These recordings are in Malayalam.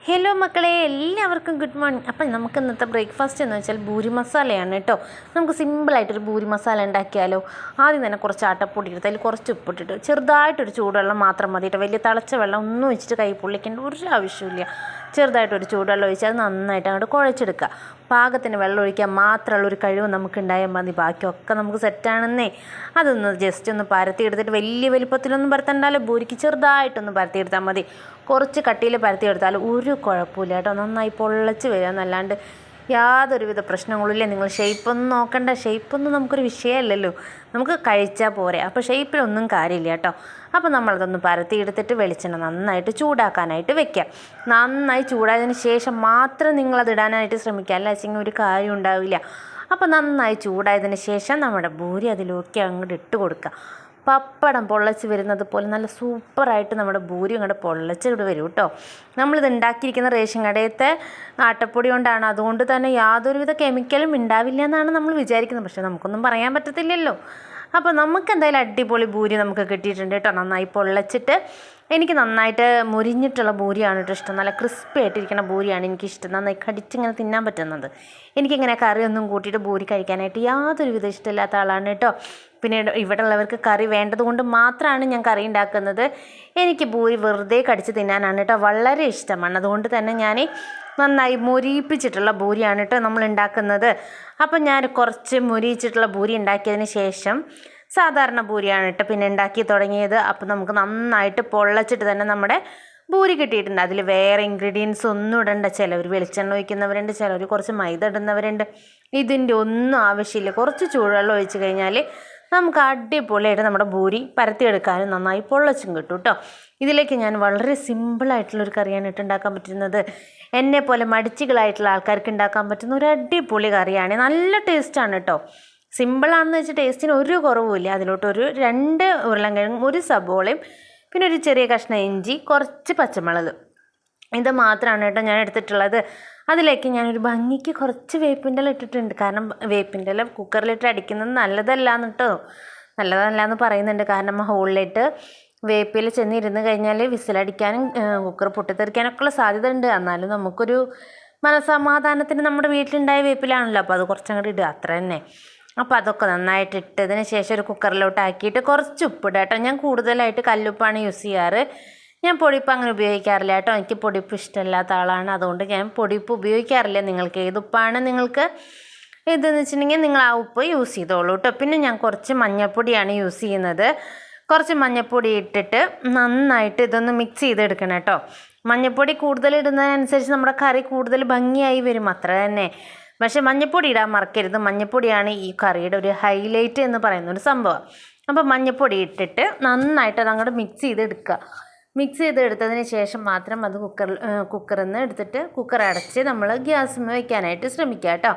ഹലോ മക്കളെ, എല്ലാവർക്കും ഗുഡ് മോർണിംഗ്. അപ്പം നമുക്ക് ഇന്നത്തെ ബ്രേക്ക്ഫാസ്റ്റ് എന്ന് വെച്ചാൽ പൂരി മസാലയാണ് കേട്ടോ. നമുക്ക് സിമ്പിളായിട്ടൊരു പൂരി മസാല ഉണ്ടാക്കിയാലോ. ആദ്യം തന്നെ കുറച്ച് ആട്ടപ്പൊടി എടുത്ത് അതിൽ കുറച്ച് ഉപ്പിട്ടിട്ട് ചെറുതായിട്ടൊരു ചൂടുവെള്ളം മാത്രം മതി കേട്ടോ. വലിയ തിളച്ച വെള്ളം ഒന്നും വെച്ചിട്ട് കൈ പൊള്ളിക്കേണ്ട ഒരു ആവശ്യമില്ല. ചെറുതായിട്ടൊരു ചൂടുവെള്ളം ഒഴിച്ച് അത് നന്നായിട്ട് അങ്ങോട്ട് കുഴച്ചെടുക്കുക. പാകത്തിന് വെള്ളം ഒഴിക്കാൻ മാത്രമുള്ള ഒരു കഴിവ് നമുക്ക് ഉണ്ടായാൽ മതി. ബാക്കിയൊക്കെ നമുക്ക് സെറ്റാണെന്നേ. അതൊന്ന് ജസ്റ്റ് ഒന്ന് പരത്തിയെടുത്തിട്ട് വലിയ വലിപ്പത്തിലൊന്നും പരത്തണ്ടാലോ. പൂരിക്ക് ചെറുതായിട്ടൊന്ന് പരത്തിയെടുത്താൽ മതി. കുറച്ച് കട്ടിയിൽ പരത്തിയെടുത്താൽ ഒരു കുഴപ്പമില്ല കേട്ടോ. നന്നായി പൊള്ളച്ച് വരിക എന്നല്ലാണ്ട് യാതൊരുവിധ പ്രശ്നങ്ങളില്ല. നിങ്ങൾ ഷേപ്പൊന്നും നോക്കണ്ട. ഷേപ്പൊന്നും നമുക്കൊരു വിഷയമല്ലല്ലോ, നമുക്ക് കഴിച്ചാൽ പോരെ. അപ്പോൾ ഷേപ്പിലൊന്നും കാര്യമില്ല കേട്ടോ. അപ്പോൾ നമ്മളതൊന്ന് പരത്തിയെടുത്തിട്ട് വെളിച്ചെണ്ണ നന്നായിട്ട് ചൂടാക്കാനായിട്ട് വെക്കാം. നന്നായി ചൂടായതിന് ശേഷം മാത്രം നിങ്ങളത് ഇടാനായിട്ട് ശ്രമിക്കുക, അല്ല വെച്ചെങ്കിൽ ഒരു കാര്യം ഉണ്ടാവില്ല. അപ്പോൾ നന്നായി ചൂടായതിന് ശേഷം നമ്മുടെ പൂരി അതിലേക്ക് അങ്ങോട്ട് ഇട്ട് കൊടുക്കുക. പപ്പടം പൊള്ളച്ച് വരുന്നത് പോലെ നല്ല സൂപ്പറായിട്ട് നമ്മുടെ പൂരി അങ്ങോട്ട് പൊള്ളച്ചിട്ട് വരും കേട്ടോ. നമ്മളിത് ഉണ്ടാക്കിയിരിക്കുന്ന റേഷൻ കടയത്തെ ആട്ടപ്പൊടി കൊണ്ടാണ്. അതുകൊണ്ട് തന്നെ യാതൊരുവിധ കെമിക്കലും ഉണ്ടാവില്ല എന്നാണ് നമ്മൾ വിചാരിക്കുന്നത്. പക്ഷേ നമുക്കൊന്നും പറയാൻ പറ്റത്തില്ലല്ലോ. അപ്പോൾ നമുക്ക് എന്തായാലും അടിപൊളി പൂരി നമുക്ക് കിട്ടിയിട്ടുണ്ട് കേട്ടോ. നന്നായി പൊള്ളച്ചിട്ട് എനിക്ക് നന്നായിട്ട് മുരിഞ്ഞിട്ടുള്ള പൂരിയാണ് കേട്ടോ ഇഷ്ടം. നല്ല ക്രിസ്പി ആയിട്ടിരിക്കുന്ന പൂരിയാണ് എനിക്കിഷ്ടം. നന്നായി കടിച്ചിങ്ങനെ തിന്നാൻ പറ്റുന്നത്. എനിക്കിങ്ങനെ കറിയൊന്നും കൂട്ടിയിട്ട് പൂരി കഴിക്കാനായിട്ട് യാതൊരുവിധ ഇഷ്ടമില്ലാത്ത ആളാണ് കേട്ടോ. പിന്നെ ഇവിടെ ഉള്ളവർക്ക് കറി വേണ്ടത് കൊണ്ട് മാത്രമാണ് ഞാൻ കറി ഉണ്ടാക്കുന്നത്. എനിക്ക് പൂരി വെറുതെ കടിച്ച് തിന്നാനാണ് കേട്ടോ വളരെ ഇഷ്ടമാണ്. അതുകൊണ്ട് തന്നെ ഞാൻ നന്നായി മൊരിയിപ്പിച്ചിട്ടുള്ള പൂരിയാണ് കേട്ടോ നമ്മൾ ഉണ്ടാക്കുന്നത്. അപ്പം ഞാൻ കുറച്ച് മൊരിയിച്ചിട്ടുള്ള പൂരി ഉണ്ടാക്കിയതിന് ശേഷം സാധാരണ പൂരിയാണ് കേട്ടോ പിന്നെ ഉണ്ടാക്കി തുടങ്ങിയത്. അപ്പം നമുക്ക് നന്നായിട്ട് പൊള്ളച്ചിട്ട് തന്നെ നമ്മുടെ പൂരി കിട്ടിയിട്ടുണ്ട്. അതിൽ വേറെ ഇൻഗ്രീഡിയൻസ് ഒന്നും ഇടണ്ട. ചിലവർ വെളിച്ചെണ്ണ ഒഴിക്കുന്നവരുണ്ട്, ചിലവർ കുറച്ച് മൈദ ഇടുന്നവരുണ്ട്. ഇതിൻ്റെ ഒന്നും ആവശ്യമില്ല. കുറച്ച് ചൂടുവെള്ളം ഒഴിച്ച് കഴിഞ്ഞാൽ നമുക്ക് അടിപൊളിയായിട്ട് നമ്മുടെ പൂരി പരത്തിയെടുക്കാനും നന്നായി പൊള്ളച്ചും കിട്ടും കേട്ടോ. ഇതിലേക്ക് ഞാൻ വളരെ സിമ്പിളായിട്ടുള്ളൊരു കറിയാണ് ഉണ്ടാക്കാൻ പറ്റുന്നത്. എന്നെപ്പോലെ മടിച്ചികളായിട്ടുള്ള ആൾക്കാർക്ക് ഉണ്ടാക്കാൻ പറ്റുന്ന ഒരു അടിപൊളി കറിയാണ്. നല്ല ടേസ്റ്റാണ് കേട്ടോ. സിമ്പിളാണെന്ന് വെച്ചാൽ ടേസ്റ്റിന് ഒരു കുറവുമില്ല. അതിലോട്ടൊരു 2 ഉരുളൻകിഴങ്ങും, ഒരു സബോളയും, പിന്നെ ഒരു ചെറിയ കഷ്ണം ഇഞ്ചി, കുറച്ച് പച്ചമുളക്, ഇത് മാത്രമാണ് കേട്ടോ ഞാൻ എടുത്തിട്ടുള്ളത്. അതിലേക്ക് ഞാനൊരു ഭംഗിക്ക് കുറച്ച് വേപ്പിൻ്റെ ഇല ഇട്ടിട്ടുണ്ട്. കാരണം വേപ്പിൻ്റെ ഇല കുക്കറിലിട്ട് അടിക്കുന്നത് നല്ലതല്ല കേട്ടോ. നല്ലതല്ല എന്ന് പറയുന്നുണ്ട്. കാരണം ഹോളിലിട്ട് വേപ്പില ചെന്നിരുന്ന് കഴിഞ്ഞാൽ വിസിലടിക്കാനും കുക്കർ പൊട്ടിത്തെറിക്കാനൊക്കെ ഉള്ള സാധ്യത ഉണ്ട്. എന്നാലും നമുക്കൊരു മനസ്സമാധാനത്തിന് നമ്മുടെ വീട്ടിലുണ്ടായ വേപ്പിലാണല്ലോ. അപ്പോൾ അത് കുറച്ചങ്ങോട്ട് ഇടുക, അത്ര തന്നെ. അപ്പോൾ അതൊക്കെ നന്നായിട്ട് ഇട്ടതിന് ശേഷം ഒരു കുക്കറിലോട്ട് ആക്കിയിട്ട് കുറച്ച് ഉപ്പിടുക കേട്ടോ. ഞാൻ കൂടുതലായിട്ട് കല്ലുപ്പാണ് യൂസ് ചെയ്യാറ്. ഞാൻ പൊടിപ്പ് അങ്ങനെ ഉപയോഗിക്കാറില്ല കേട്ടോ. എനിക്ക് പൊടിപ്പ് ഇഷ്ടമില്ലാത്ത ആളാണ്. അതുകൊണ്ട് ഞാൻ പൊടിപ്പ് ഉപയോഗിക്കാറില്ല. നിങ്ങൾക്ക് ഏതുപ്പാണ് നിങ്ങൾക്ക് ഇതെന്ന് വെച്ചിട്ടുണ്ടെങ്കിൽ നിങ്ങൾ ആ ഉപ്പ് യൂസ് ചെയ്തോളൂ കേട്ടോ. പിന്നെ ഞാൻ കുറച്ച് മഞ്ഞൾപ്പൊടിയാണ് യൂസ് ചെയ്യുന്നത്. കുറച്ച് മഞ്ഞൾപ്പൊടി ഇട്ടിട്ട് നന്നായിട്ട് ഇതൊന്ന് മിക്സ് ചെയ്തെടുക്കണം കേട്ടോ. മഞ്ഞൾപ്പൊടി കൂടുതൽ ഇടുന്നതിനനുസരിച്ച് നമ്മുടെ കറി കൂടുതൽ ഭംഗിയായി വരും, അത്ര തന്നെ. പക്ഷേ മഞ്ഞൾപ്പൊടി ഇടാൻ മറക്കരുത്. മഞ്ഞൾപ്പൊടിയാണ് ഈ കറിയുടെ ഒരു ഹൈലൈറ്റ് എന്ന് പറയുന്ന ഒരു സംഭവം. അപ്പോൾ മഞ്ഞൾപ്പൊടി ഇട്ടിട്ട് നന്നായിട്ട് അത് അങ്ങോട്ട് മിക്സ് ചെയ്തെടുക്കുക. മിക്സ് ചെയ്തെടുത്തതിന് ശേഷം മാത്രം അത് കുക്കറിൽ നിന്ന് എടുത്തിട്ട് കുക്കർ അടച്ച് നമ്മൾ ഗ്യാസിൽ വയ്ക്കാനായിട്ട് ശ്രമിക്കുക കേട്ടോ.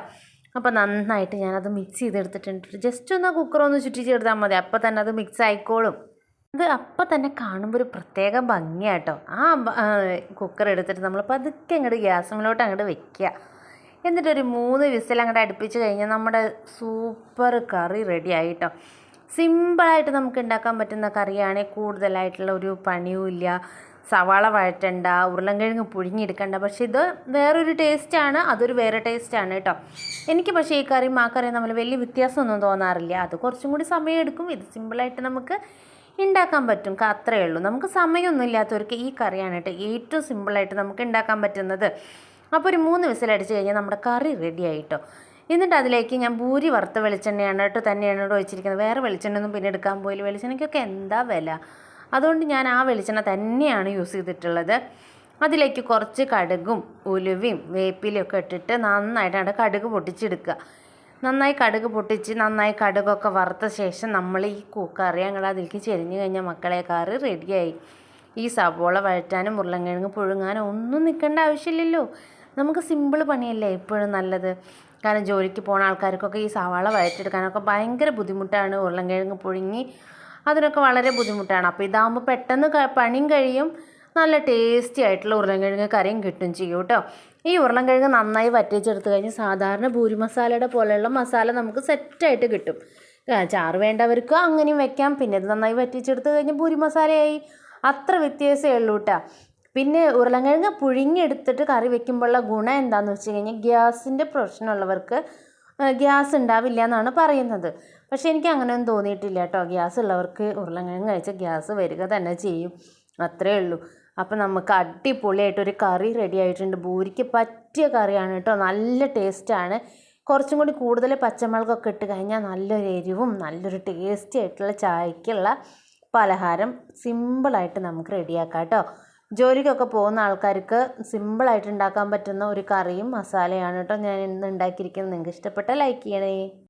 അപ്പോൾ നന്നായിട്ട് ഞാനത് മിക്സ് ചെയ്തെടുത്തിട്ടുണ്ട്. ജസ്റ്റ് ഒന്ന് കുക്കറൊന്ന് ചുറ്റി ചേർത്താൽ മതി. അപ്പോൾ തന്നെ അത് മിക്സ് ആയിക്കോളും. അത് അപ്പം തന്നെ കാണുമ്പോൾ ഒരു പ്രത്യേക ഭംഗിയാട്ടോ. ആ കുക്കർ എടുത്തിട്ട് നമ്മൾ പതുക്കെ അങ്ങോട്ട് ഗ്യാസിലോട്ട് അങ്ങോട്ട് വെക്കുക. എന്നിട്ടൊരു 3 വിസിൽ അങ്ങോട്ട് അടുപ്പിച്ച് കഴിഞ്ഞാൽ നമ്മുടെ സൂപ്പർ കറി റെഡി ആയിട്ടോ. സിമ്പിളായിട്ട് നമുക്ക് ഉണ്ടാക്കാൻ പറ്റുന്ന കറിയാണ്. കൂടുതലായിട്ടുള്ള ഒരു പണിയുമില്ല. സവാള വഴറ്റണ്ട, ഉരുളൻകിഴങ്ങ് പുഴുങ്ങിയെടുക്കണ്ട. പക്ഷേ ഇത് വേറൊരു ടേസ്റ്റാണ്, അതൊരു വേറെ ടേസ്റ്റാണ് കേട്ടോ. എനിക്ക് പക്ഷേ ഈ കറിയും ആ കറിയും തമ്മിൽ വലിയ വ്യത്യാസമൊന്നും തോന്നാറില്ല. അത് കുറച്ചും കൂടി സമയമെടുക്കും. ഇത് സിമ്പിളായിട്ട് നമുക്ക് ഉണ്ടാക്കാൻ പറ്റും, അത്രയേ ഉള്ളൂ. നമുക്ക് സമയമൊന്നും ഇല്ലാത്തവർക്ക് ഈ കറിയാണ് കേട്ടോ ഏറ്റവും സിമ്പിളായിട്ട് നമുക്ക് ഉണ്ടാക്കാൻ പറ്റുന്നത്. അപ്പോൾ ഒരു 3 വിസിലടിച്ച് കഴിഞ്ഞാൽ നമ്മുടെ കറി റെഡി ആയിട്ടോ. എന്നിട്ട് അതിലേക്ക് ഞാൻ പൂരി വറുത്ത വെളിച്ചെണ്ണയാണ് കേട്ടോ തന്നെയാണ് കേട്ടോ വെച്ചിരിക്കുന്നത്. വേറെ വെളിച്ചെണ്ണയൊന്നും പിന്നെ എടുക്കാൻ പോയില്ല. വെളിച്ചെണ്ണയ്ക്കൊക്കെ എന്താ വില. അതുകൊണ്ട് ഞാൻ ആ വെളിച്ചെണ്ണ തന്നെയാണ് യൂസ് ചെയ്തിട്ടുള്ളത്. അതിലേക്ക് കുറച്ച് കടുകും ഉലുവയും വേപ്പിലയൊക്കെ ഇട്ടിട്ട് നന്നായിട്ടാണ് കടുക് പൊട്ടിച്ചെടുക്കുക. നന്നായി കടുക് പൊട്ടിച്ച് നന്നായി കടുകൊക്കെ വറുത്ത ശേഷം നമ്മൾ ഈ കറി ഞങ്ങൾ അതിലേക്ക് ചെരിഞ്ഞ് കഴിഞ്ഞാൽ മക്കളെ കറി റെഡിയായി. ഈ സവോള വഴറ്റാനും ഉരുളൻകിഴങ്ങ് പുഴുങ്ങാനും ഒന്നും നിൽക്കേണ്ട ആവശ്യമില്ലല്ലോ. നമുക്ക് സിമ്പിൾ പണിയല്ലേ എപ്പോഴും നല്ലത്. കാരണം ജോലിക്ക് പോകുന്ന ആൾക്കാർക്കൊക്കെ ഈ സവാള വഴറ്റെടുക്കാനൊക്കെ ഭയങ്കര ബുദ്ധിമുട്ടാണ്. ഉരുളൻകിഴങ്ങ് പുഴുങ്ങി അതിനൊക്കെ വളരെ ബുദ്ധിമുട്ടാണ്. അപ്പോൾ ഇതാകുമ്പോൾ പെട്ടെന്ന് പണിയും കഴിയും, നല്ല ടേസ്റ്റി ആയിട്ടുള്ള ഉരുളൻകിഴങ്ങ് കറിയും കിട്ടും ചെയ്യും കേട്ടോ. ഈ ഉരുളൻകിഴങ്ങ് നന്നായി വറ്റിച്ചെടുത്ത് കഴിഞ്ഞ് സാധാരണ പൂരി മസാലയുടെ പോലെയുള്ള മസാല നമുക്ക് സെറ്റായിട്ട് കിട്ടും. ചാറ് വേണ്ടവർക്ക് അങ്ങനെയും വെക്കാം. പിന്നെ ഇത് നന്നായി വറ്റിച്ചെടുത്ത് കഴിഞ്ഞ് പൂരി മസാലയായി. അത്ര വ്യത്യാസമേ ഉള്ളൂ കേട്ടോ. പിന്നെ ഉരുളൻകിഴങ്ങ് പുഴുങ്ങിയെടുത്തിട്ട് കറി വെക്കുമ്പോഴുള്ള ഗുണം എന്താണെന്ന് വെച്ച് കഴിഞ്ഞാൽ ഗ്യാസിൻ്റെ പ്രശ്നമുള്ളവർക്ക് ഗ്യാസ് ഉണ്ടാവില്ല എന്നാണ് പറയുന്നത്. പക്ഷേ എനിക്ക് അങ്ങനെയൊന്നും തോന്നിയിട്ടില്ല കേട്ടോ. ഗ്യാസ് ഉള്ളവർക്ക് ഉരുളൻകിഴങ്ങ് കഴിച്ചാൽ ഗ്യാസ് വരിക തന്നെ ചെയ്യും, അത്രേ ഉള്ളൂ. അപ്പോൾ നമുക്ക് അടിപൊളിയായിട്ടൊരു കറി റെഡി ആയിട്ടുണ്ട്. പൂരിക്ക് പറ്റിയ കറിയാണ് കേട്ടോ, നല്ല ടേസ്റ്റാണ്. കുറച്ചും കൂടി കൂടുതൽ പച്ചമുളകൊക്കെ ഇട്ട് കഴിഞ്ഞാൽ നല്ലൊരു എരിവും നല്ലൊരു ടേസ്റ്റി ആയിട്ടുള്ള ചായക്കുള്ള പലഹാരം സിമ്പിളായിട്ട് നമുക്ക് റെഡിയാക്കാം കേട്ടോ. ജോലിക്കൊക്കെ പോകുന്ന ആൾക്കാർക്ക് സിമ്പിളായിട്ട് ഉണ്ടാക്കാൻ പറ്റുന്ന ഒരു കറിയും മസാലയാണ് കേട്ടോ ഞാൻ ഇന്ന് ഉണ്ടാക്കിയിരിക്കുന്നത്. നിങ്ങൾക്ക് ഇഷ്ടപ്പെട്ടാൽ ലൈക്ക് ചെയ്യണേ.